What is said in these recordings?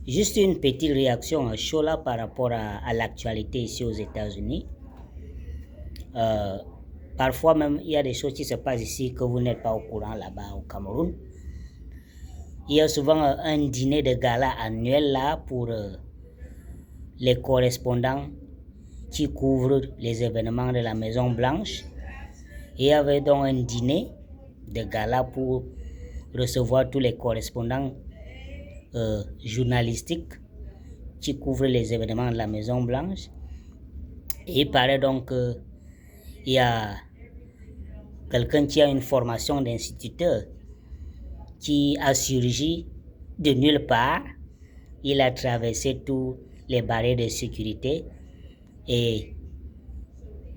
Juste une petite réaction à chaud là par rapport à l'actualité ici aux États-Unis. Parfois même, il y a des choses qui se passent ici que vous n'êtes pas au courant là-bas au Cameroun. Il y a souvent un dîner de gala annuel là pour les correspondants qui couvrent les événements de la Maison Blanche. Il y avait donc un dîner de gala pour recevoir tous les correspondants journalistiques qui couvrent les événements de la Maison Blanche. Et il paraît donc qu'il y a quelqu'un qui a une formation d'instituteur qui a surgi de nulle part. Il a traversé tous les barrières de sécurité et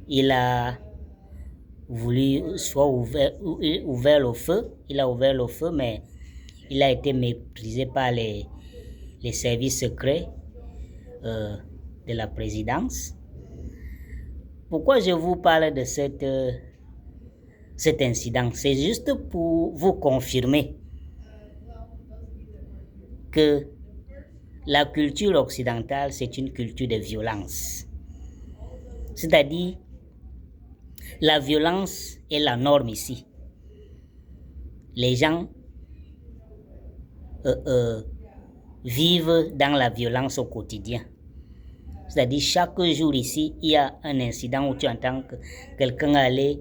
il a voulu soit ouvert le feu. Il a ouvert le feu, mais il a été méprisé par les services secrets de la présidence. Pourquoi je vous parle de cet incident? C'est juste pour vous confirmer que la culture occidentale, c'est une culture de violence. C'est-à-dire, la violence est la norme ici. Les gens vivent dans la violence au quotidien. C'est-à-dire, chaque jour ici, il y a un incident où tu entends que quelqu'un allait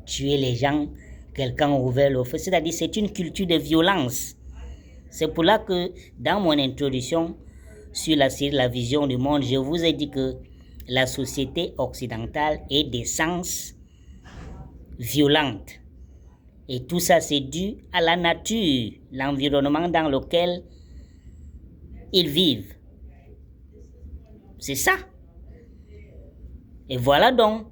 tuer les gens, quelqu'un a ouvert le feu. C'est-à-dire, c'est une culture de violence. C'est pour là que, dans mon introduction sur la série La Vision du Monde, je vous ai dit que la société occidentale est d'essence violente. Et tout ça, c'est dû à la nature, l'environnement dans lequel ils vivent. C'est ça. Et voilà donc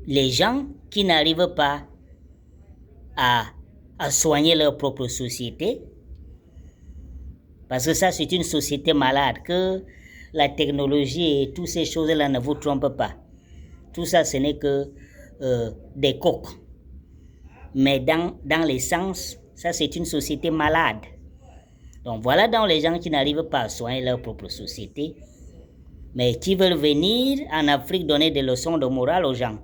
les gens qui n'arrivent pas à soigner leur propre société, parce que ça, c'est une société malade, que la technologie et toutes ces choses-là ne vous trompent pas. Tout ça, ce n'est que des coques. Mais dans l'essence, ça, c'est une société malade. Donc voilà donc les gens qui n'arrivent pas à soigner leur propre société, mais qui veulent venir en Afrique donner des leçons de morale aux gens.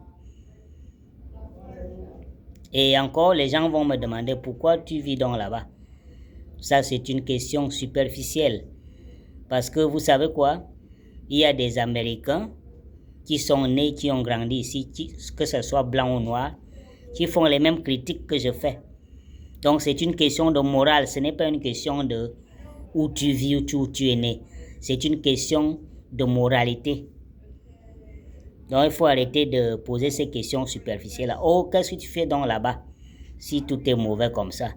Et encore, les gens vont me demander pourquoi tu vis donc là-bas. Ça, c'est une question superficielle. Parce que vous savez quoi? Il y a des Américains qui sont nés, qui ont grandi ici, que ce soit blanc ou noir, qui font les mêmes critiques que je fais. Donc, c'est une question de morale. Ce n'est pas une question de où tu vis ou où tu es né. C'est une question de moralité. Donc, il faut arrêter de poser ces questions superficielles. Oh, qu'est-ce que tu fais donc là-bas si tout est mauvais comme ça?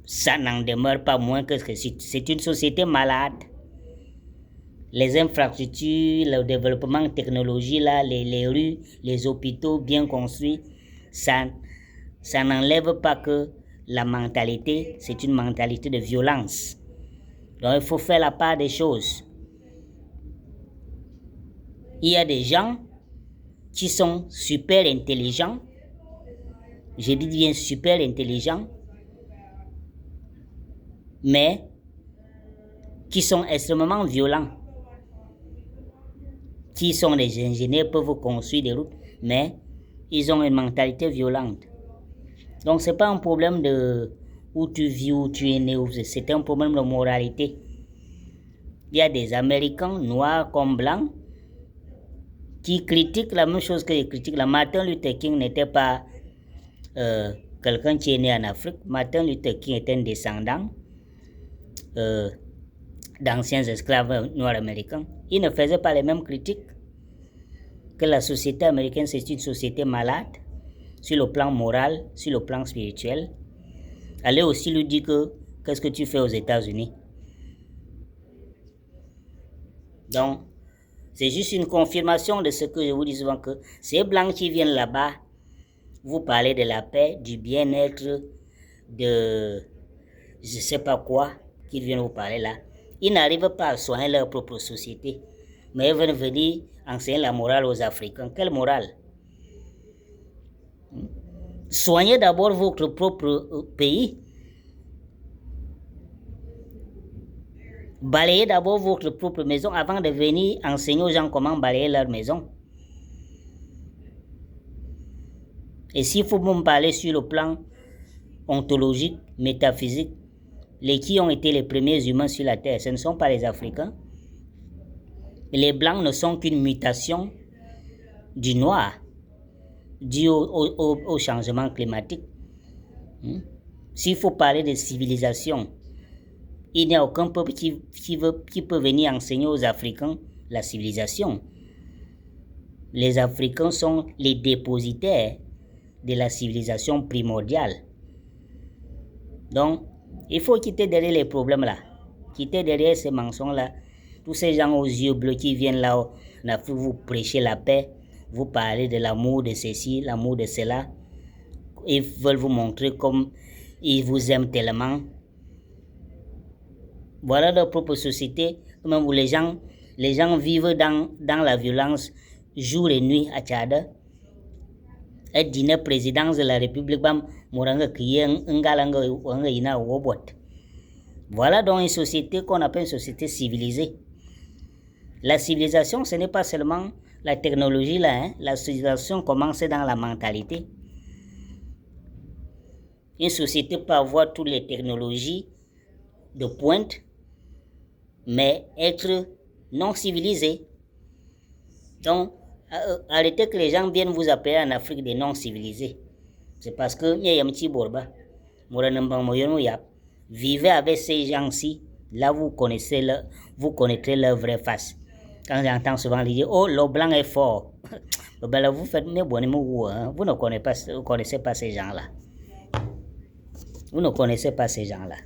Ça n'en demeure pas moins que c'est une société malade. Les infrastructures, le développement technologique, là, les rues, les hôpitaux bien construits, ça n'enlève pas que la mentalité, c'est une mentalité de violence. Donc, il faut faire la part des choses. Il y a des gens qui sont super intelligents. Je dis bien super intelligents, mais qui sont extrêmement violents. Qui sont des ingénieurs, peuvent construire des routes, mais ils ont une mentalité violente. Donc, ce n'est pas un problème de où tu vis, où tu es né, c'est un problème de moralité. Il y a des Américains, noirs comme blancs, qui critiquent la même chose que je critique. Martin Luther King n'était pas quelqu'un qui est né en Afrique. Martin Luther King est un descendant d'anciens esclaves noirs américains. Il ne faisait pas les mêmes critiques que la société américaine. C'est une société malade sur le plan moral, sur le plan spirituel. Allez aussi lui dire que qu'est-ce que tu fais aux États-Unis? Donc, c'est juste une confirmation de ce que je vous dis souvent, que ces blancs qui viennent là-bas, vous parlez de la paix, du bien-être, de je ne sais pas quoi qu'ils viennent vous parler là. Ils n'arrivent pas à soigner leur propre société, mais ils veulent venir enseigner la morale aux Africains. Quelle morale? Soignez d'abord votre propre pays. Balayez d'abord votre propre maison avant de venir enseigner aux gens comment balayer leur maison. Et s'il faut me parler sur le plan ontologique, métaphysique, qui ont été les premiers humains sur la Terre, ce ne sont pas les Africains. Les Blancs ne sont qu'une mutation du noir, due au changement climatique. S'il faut parler de civilisation, il n'y a aucun peuple qui peut venir enseigner aux Africains la civilisation. Les Africains sont les dépositaires de la civilisation primordiale. Donc, il faut quitter derrière les problèmes-là, quitter derrière ces mensonges-là, tous ces gens aux yeux bleus qui viennent là en Afrique vous prêcher la paix, vous parler de l'amour de ceci, l'amour de cela. Ils veulent vous montrer comme ils vous aiment tellement. Voilà leur propre société, même où les gens vivent dans la violence jour et nuit à Tchad. Et dîner présidence de la République, voilà donc une société qu'on appelle une société civilisée. La civilisation, ce n'est pas seulement la technologie là, hein. La civilisation commence dans la mentalité. Une société peut avoir toutes les technologies de pointe, mais être non civilisée. Donc, arrêtez que les gens viennent vous appeler en Afrique des non civilisés. C'est parce que vivez avec ces gens-ci, là vous connaîtrez leur vraie face. Quand j'entends souvent les dire, oh, le blanc est fort. Ben là, vous faites vous ne connaissez pas ces gens-là. Vous ne connaissez pas ces gens-là.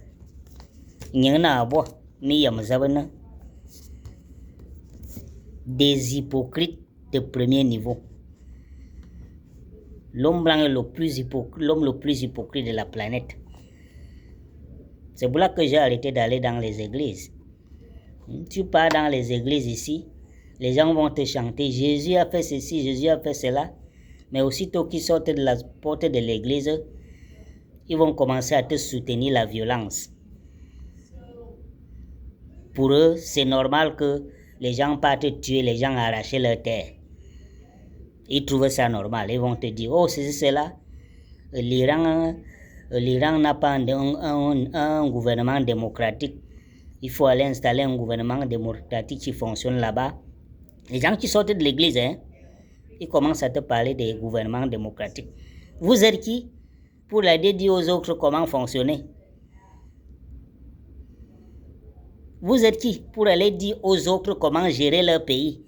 Des hypocrites de premier niveau. L'homme blanc est l'homme le plus hypocrite de la planète. C'est pour ça que j'ai arrêté d'aller dans les églises. Tu pars dans les églises ici, les gens vont te chanter Jésus a fait ceci, Jésus a fait cela. Mais aussitôt qu'ils sortent de la porte de l'église, ils vont commencer à te soutenir la violence. Pour eux, c'est normal que les gens partent tuer, les gens arracher leur terre. Ils trouvent ça normal. Ils vont te dire, oh, c'est cela. L'Iran n'a pas un gouvernement démocratique. Il faut aller installer un gouvernement démocratique qui fonctionne là-bas. Les gens qui sortent de l'église, ils commencent à te parler des gouvernements démocratiques. Vous êtes qui pour aller dire aux autres comment fonctionner? Vous êtes qui pour aller dire aux autres comment gérer leur pays?